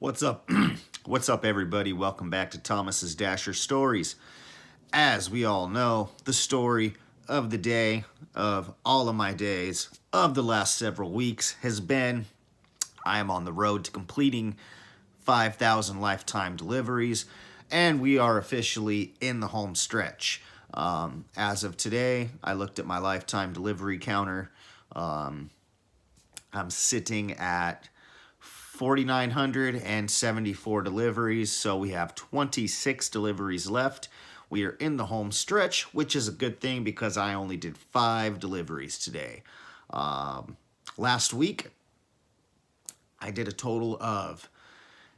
What's up? What's up, everybody? Welcome back to Thomas's Dasher Stories. As we all know, the story of the day, of all of my days, of the last several weeks has been I am on the road to completing 5,000 lifetime deliveries, and we are officially in the home stretch. As of today, I looked at my lifetime delivery counter. I'm sitting at 4,974 deliveries, so we have 26 deliveries left. We are in the home stretch, which is a good thing because I only did 5 deliveries today. Last week, I did a total of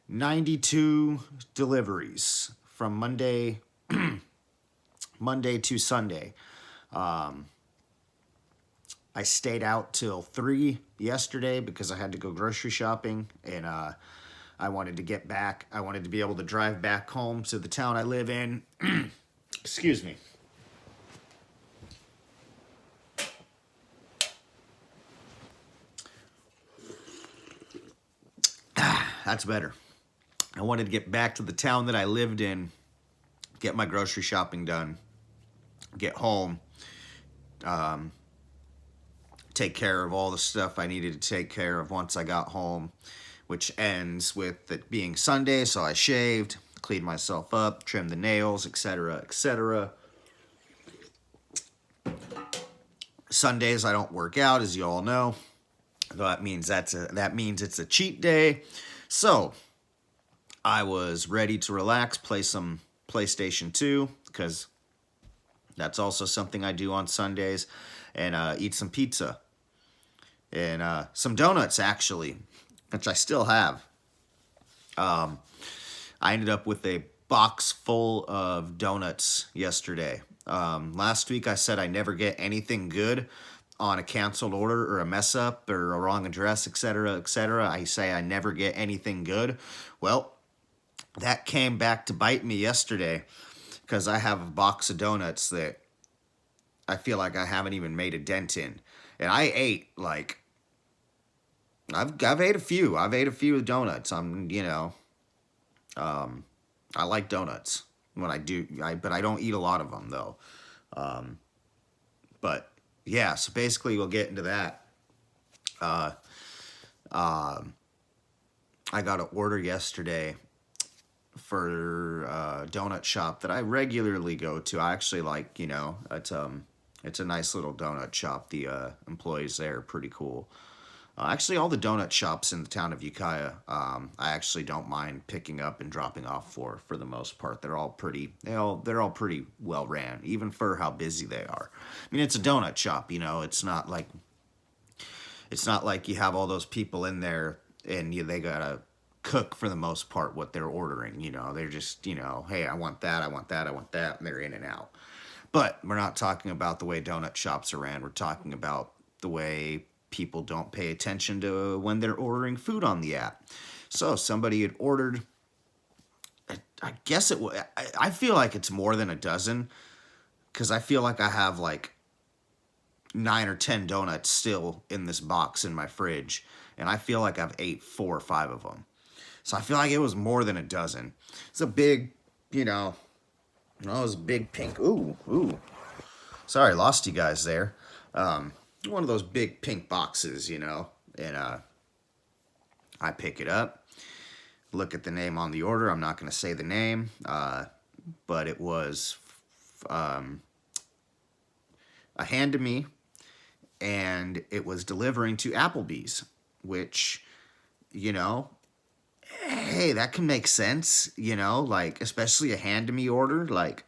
92 deliveries from Monday to Sunday. I stayed out till 3 yesterday because I had to go grocery shopping, and I wanted to get back. I wanted to be able to drive back home to the town I live in. Excuse me. That's better. I wanted to get back to the town that I lived in, get my grocery shopping done, get home, take care of all the stuff I needed to take care of once I got home, which ends with it being Sunday, so I shaved, cleaned myself up, trimmed the nails, etc., etc. Sundays I don't work out, as you all know. That means it's a cheat day. So I was ready to relax, play some PlayStation 2, because that's also something I do on Sundays, and eat some pizza and some donuts, actually, which I still have. I ended up with a box full of donuts yesterday. Last week I said I never get anything good on a canceled order or a mess up or a wrong address, etc., etc. I say I never get anything good. Well, that came back to bite me yesterday because I have a box of donuts that I feel like I haven't even made a dent in. And I ate like I've ate a few. I've ate a few donuts. I like donuts when I do. But I don't eat a lot of them though. But yeah, so basically we'll get into that. Uh, I got an order yesterday for a donut shop that I regularly go to. I actually like, it's a nice little donut shop. The employees there are pretty cool. Actually, all the donut shops in the town of Ukiah, I actually don't mind picking up and dropping off for the most part. They're all pretty well ran, even for how busy they are. I mean, it's a donut shop, it's not like you have all those people in there and they gotta cook for the most part what they're ordering. They're just hey, I want that, I want that, I want that, and they're in and out. But we're not talking about the way donut shops are ran. We're talking about the way people don't pay attention to when they're ordering food on the app. So somebody had ordered, I guess it was, I feel like it's more than a dozen because I feel like I have like 9 or 10 donuts still in this box in my fridge, and I feel like I've ate 4 or 5 of them. So I feel like it was more than a dozen. It's a big, it was a big pink. Ooh. Sorry, lost you guys there. One of those big pink boxes, and I pick it up, look at the name on the order. I'm not going to say the name, but it was a hand to me, and it was delivering to Applebee's, which, hey, that can make sense, like, especially a hand to me order, like,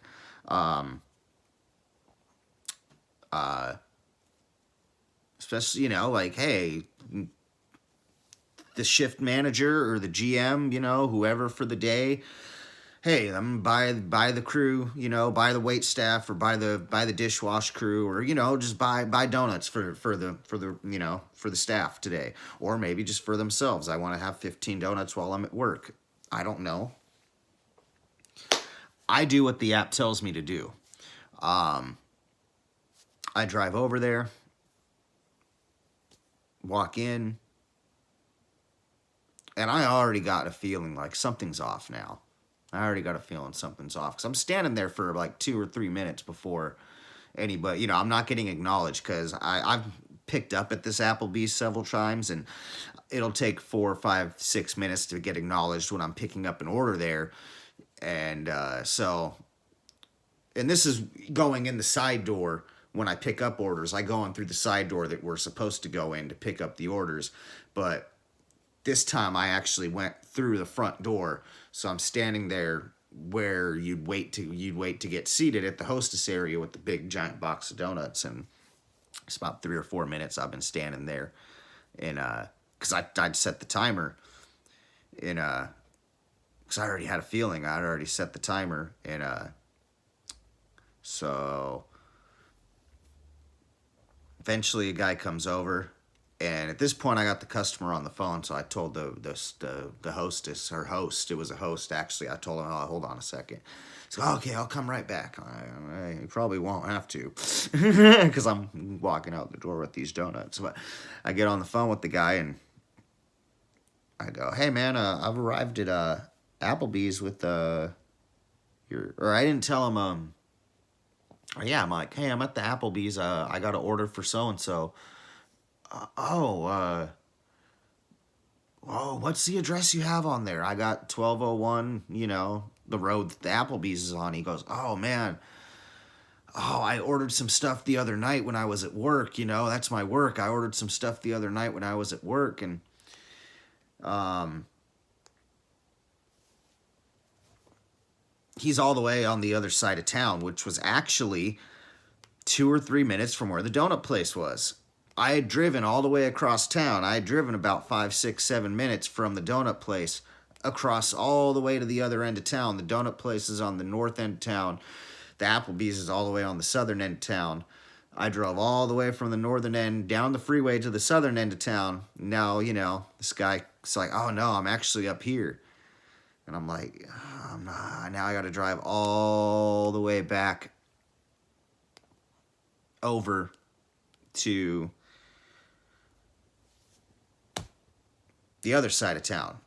especially, like, hey, the shift manager or the GM, whoever for the day, hey, I'm by the crew, by the wait staff or by the dishwash crew, or just buy donuts for the staff today, or maybe just for themselves. I want to have 15 donuts while I'm at work. I don't know. I do what the app tells me to do. I drive over there, walk in, And I already got a feeling like something's off now. I already got a feeling something's off because I'm standing there for like 2 or 3 minutes before anybody, I'm not getting acknowledged because I've picked up at this Applebee's several times, and it'll take 4, 5, 6 minutes to get acknowledged when I'm picking up an order there. And and this is going in the side door when I pick up orders. I go in through the side door that we're supposed to go in to pick up the orders. But this time I actually went through the front door. So I'm standing there where you'd wait to get seated at the hostess area with the big giant box of donuts. And it's about 3 or 4 minutes I've been standing there. And because I'd set the timer. And because I already had a feeling. I'd already set the timer. And so eventually a guy comes over, and at this point I got the customer on the phone, so I told the hostess, her host, it was a host actually, I told him, oh, hold on a second. So, okay, I'll come right back. You probably won't have to because I'm walking out the door with these donuts. But I get on the phone with the guy, and I go, hey man, I've arrived at Applebee's with or I didn't tell him, yeah, I'm like, hey, I'm at the Applebee's. I got an order for so and so. Oh, what's the address you have on there? I got 1201. The road that the Applebee's is on. He goes, oh man, I ordered some stuff the other night when I was at work. That's my work. I ordered some stuff the other night when I was at work, and he's all the way on the other side of town, which was actually 2 or 3 minutes from where the donut place was. I had driven all the way across town. I had driven about 5, 6, 7 minutes from the donut place across all the way to the other end of town. The donut place is on the north end of town. The Applebee's is all the way on the southern end of town. I drove all the way from the northern end down the freeway to the southern end of town. Now, this guy's like, oh no, I'm actually up here. And I'm like, oh, I'm not. Now I got to drive all the way back over to the other side of town.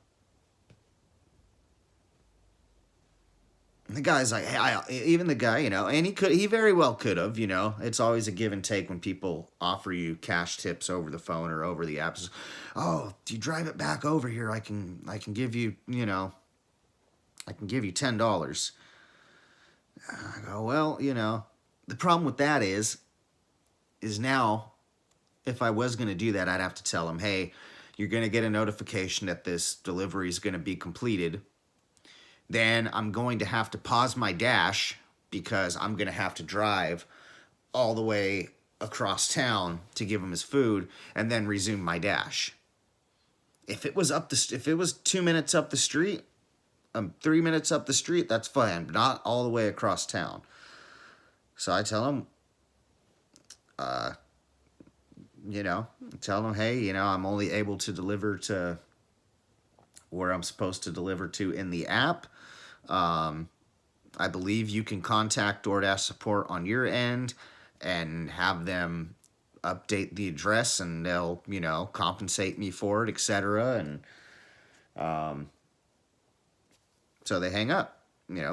And the guy's like, hey, even the guy, and he very well could have, it's always a give and take when people offer you cash tips over the phone or over the apps. Oh, do you drive it back over here? I can give you, I can give you $10. I go, well, the problem with that is now, if I was going to do that, I'd have to tell him, hey, you're going to get a notification that this delivery is going to be completed. Then I'm going to have to pause my dash because I'm going to have to drive all the way across town to give him his food and then resume my dash. If it was 2 minutes up the street, 3 minutes up the street, that's fine, but not all the way across town. So I tell him, hey, I'm only able to deliver to where I'm supposed to deliver to in the app. I believe you can contact DoorDash support on your end and have them update the address, and they'll, compensate me for it, etc. And so they hang up. I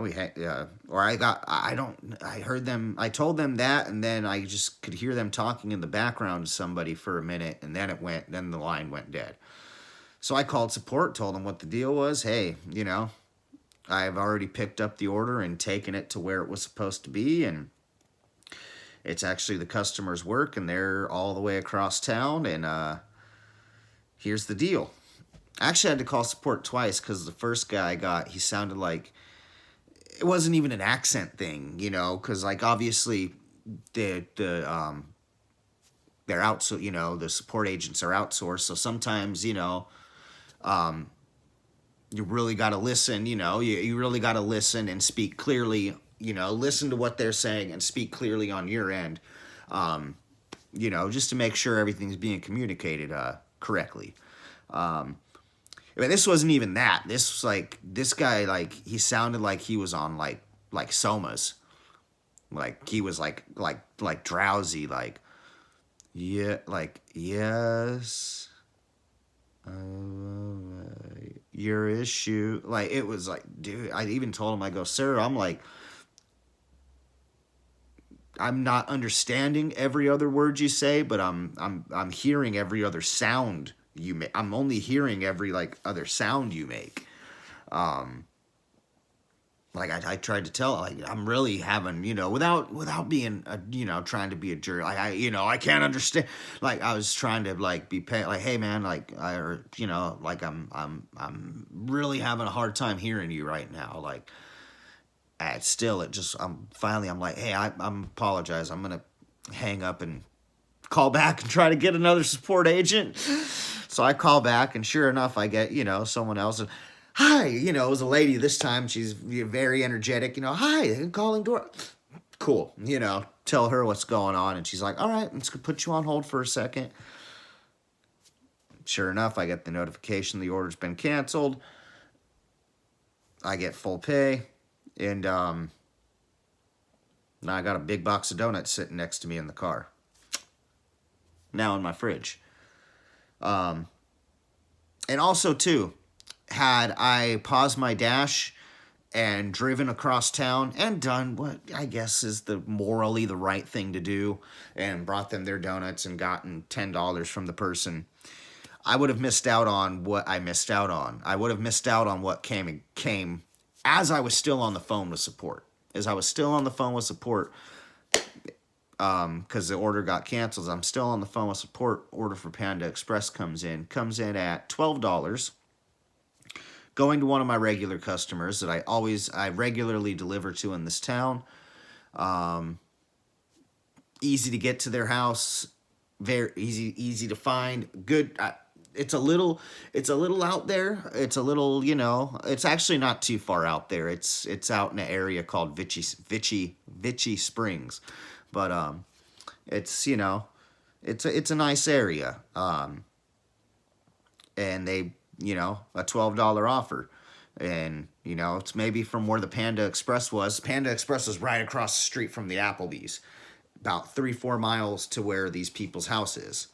told them that, and then I just could hear them talking in the background to somebody for a minute, and then the line went dead. So I called support, told them what the deal was. Hey, I've already picked up the order and taken it to where it was supposed to be, and it's actually the customer's work, and they're all the way across town, and here's the deal. I actually had to call support twice because the first guy he sounded like it wasn't even an accent thing, because like obviously they're outsourced, the support agents are outsourced, so sometimes you really got to listen, you really got to listen and speak clearly, listen to what they're saying and speak clearly on your end, just to make sure everything's being communicated correctly. But this wasn't even that. This was this guy, he sounded like he was on like somas. Like he was like drowsy, yeah, yes. your issue. Like, it was like, dude, I even told him, I go, sir, I'm like, I'm not understanding every other word you say, but I'm hearing every other sound you make. I'm only hearing every like other sound you make. Like I tried to tell, like I'm really having, without being, trying to be a jerk. Like I can't understand. Like I was trying to like be like, hey man, like like I'm really having a hard time hearing you right now. Like, still, I'm like, hey, I'm apologize. I'm gonna hang up and call back and try to get another support agent. So I call back, and sure enough, I get, someone else. And, hi, it was a lady this time. She's very energetic, hi, I'm calling door. Cool, tell her what's going on. And she's like, all right, I'm just going to put you on hold for a second. Sure enough, I get the notification the order's been canceled. I get full pay. And now I got a big box of donuts sitting next to me in the car. Now in my fridge. And also, too, had I paused my dash and driven across town and done what I guess is morally the right thing to do and brought them their donuts and gotten $10 from the person, I would have missed out on what I missed out on. I would have missed out on what came as I was still on the phone with support. As I was still on the phone with support, because the order got canceled, I'm still on the phone with support. Order for Panda Express comes in at $12. Going to one of my regular customers that I regularly deliver to in this town. Easy to get to their house, very easy to find. Good. It's a little out there. It's a little, it's actually not too far out there. It's out in an area called Vichy Springs, but it's it's a nice area. And they, a $12 offer, and it's maybe from where the Panda Express was. Panda Express was right across the street from the Applebee's, about 3-4 miles to where these people's house is.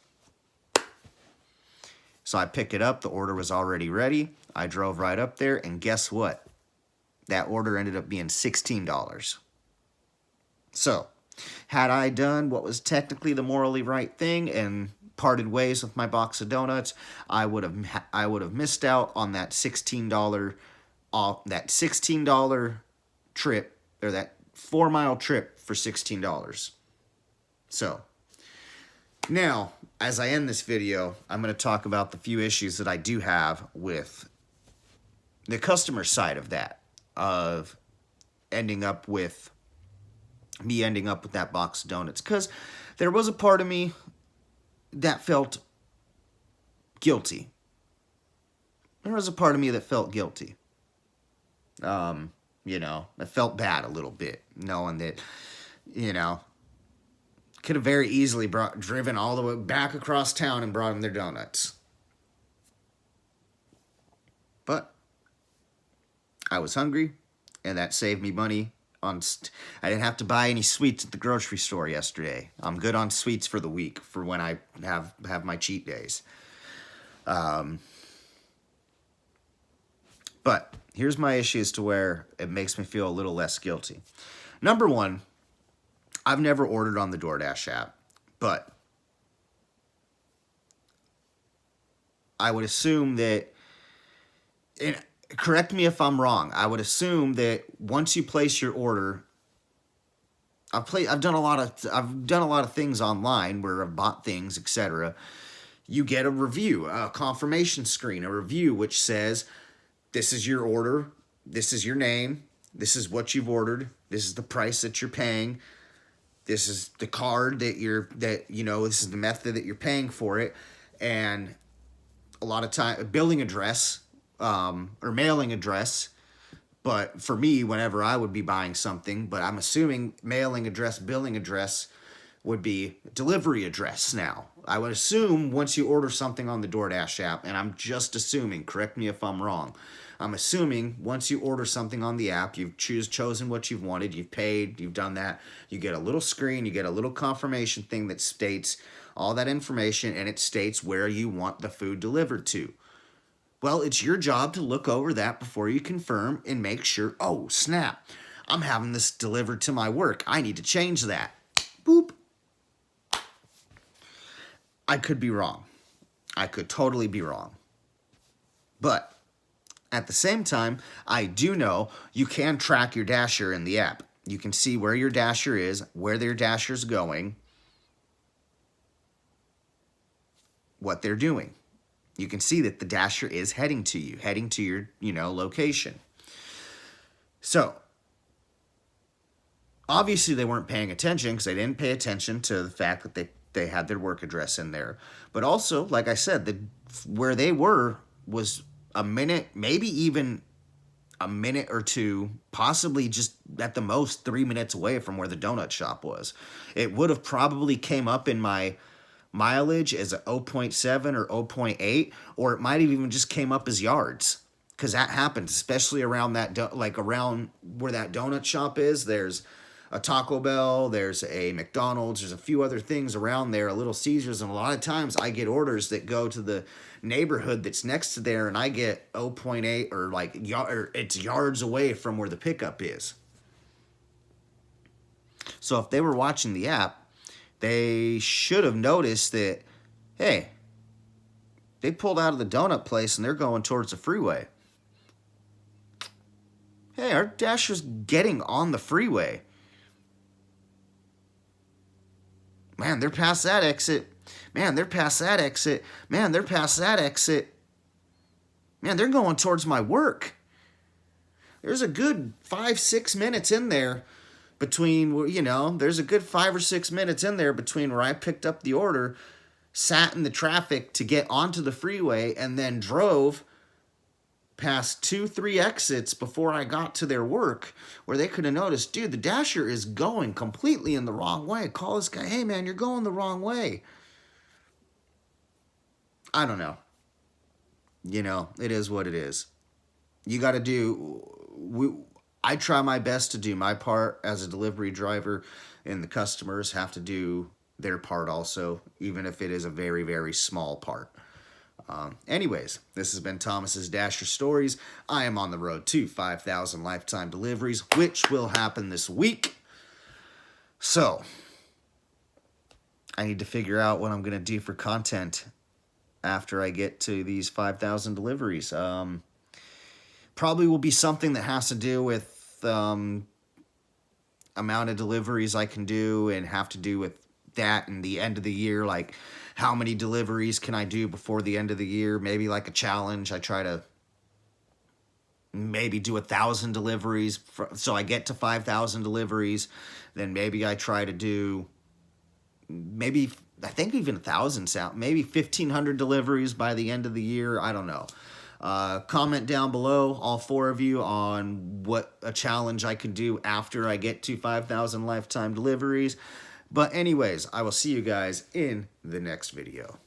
So I pick it up. The order was already ready. I drove right up there, and guess what? That order ended up being $16. So, had I done what was technically the morally right thing and parted ways with my box of donuts, I would have missed out on that $16 trip, or that 4-mile trip for $16. So, now, as I end this video, I'm going to talk about the few issues that I do have with the customer side of that, of ending up with that box of donuts. Because there was a part of me that felt guilty. There was a part of me that felt guilty. I felt bad a little bit, knowing that, could have very easily driven all the way back across town and brought them their donuts. But I was hungry, and that saved me money. I didn't have to buy any sweets at the grocery store yesterday. I'm good on sweets for the week, for when I have my cheat days. But here's my issues to where it makes me feel a little less guilty. Number one, I've never ordered on the DoorDash app, but I would assume that, and correct me if I'm wrong, I would assume that once you place your order, I've done a lot of things online where I've bought things, etc. You get a review, a confirmation screen, a review which says, this is your order, this is your name, this is what you've ordered, this is the price that you're paying. This is the card this is the method that you're paying for it. And a lot of time, billing address, or mailing address. But for me, whenever I would be buying something, but I'm assuming mailing address, billing address would be delivery address now. I would assume once you order something on the DoorDash app, and I'm just assuming, correct me if I'm wrong, I'm assuming once you order something on the app, you've chosen what you've wanted, you've paid, you've done that, you get a little screen, you get a little confirmation thing that states all that information, and it states where you want the food delivered to. Well, it's your job to look over that before you confirm and make sure, oh, snap, I'm having this delivered to my work. I need to change that. Boop. I could be wrong. I could totally be wrong. But at the same time, I do know you can track your dasher in the app. You can see where your dasher is, where their dasher's going, what they're doing. You can see that the dasher is heading to you, heading to your, location. So, obviously they weren't paying attention because they didn't pay attention to the fact that they had their work address in there. But also, like I said, where they were was a minute, maybe even a minute or two, possibly just at the most 3 minutes away from where the donut shop was. It would have probably came up in my mileage as a 0.7 or 0.8, or it might have even just came up as yards, because that happens, especially around that, around where that donut shop is. There's a Taco Bell, there's a McDonald's, there's a few other things around there, a Little Caesars, and a lot of times I get orders that go to the neighborhood that's next to there, and I get 0.8 or it's yards away from where the pickup is. So if they were watching the app, they should have noticed that, hey, they pulled out of the donut place and they're going towards the freeway. Hey, our dasher's getting on the freeway. Man, they're past that exit. Man, they're past that exit. Man, they're past that exit. Man, they're going towards my work. There's a good 5-6 minutes in there between, there's a good 5 or 6 minutes in there between where I picked up the order, sat in the traffic to get onto the freeway, and then drove past 2-3 exits before I got to their work, where they could have noticed, dude, the dasher is going completely in the wrong way. Call this guy, hey man, you're going the wrong way. I don't know. It is what it is. You got to I try my best to do my part as a delivery driver, and the customers have to do their part also, even if it is a very, very small part. Anyways, this has been Thomas's Dasher Stories. I am on the road to 5,000 lifetime deliveries, which will happen this week. So, I need to figure out what I'm going to do for content after I get to these 5,000 deliveries. Probably will be something that has to do with amount of deliveries I can do, and have to do with that and the end of the year, like how many deliveries can I do before the end of the year. Maybe like a challenge. I try to maybe do 1,000 deliveries so I get to 5,000 deliveries. Then maybe I try to do I think even 1,000 sound, maybe 1,500 deliveries by the end of the year. I don't know. Comment down below, all 4 of you, on what a challenge I can do after I get to 5,000 lifetime deliveries. But anyways, I will see you guys in the next video.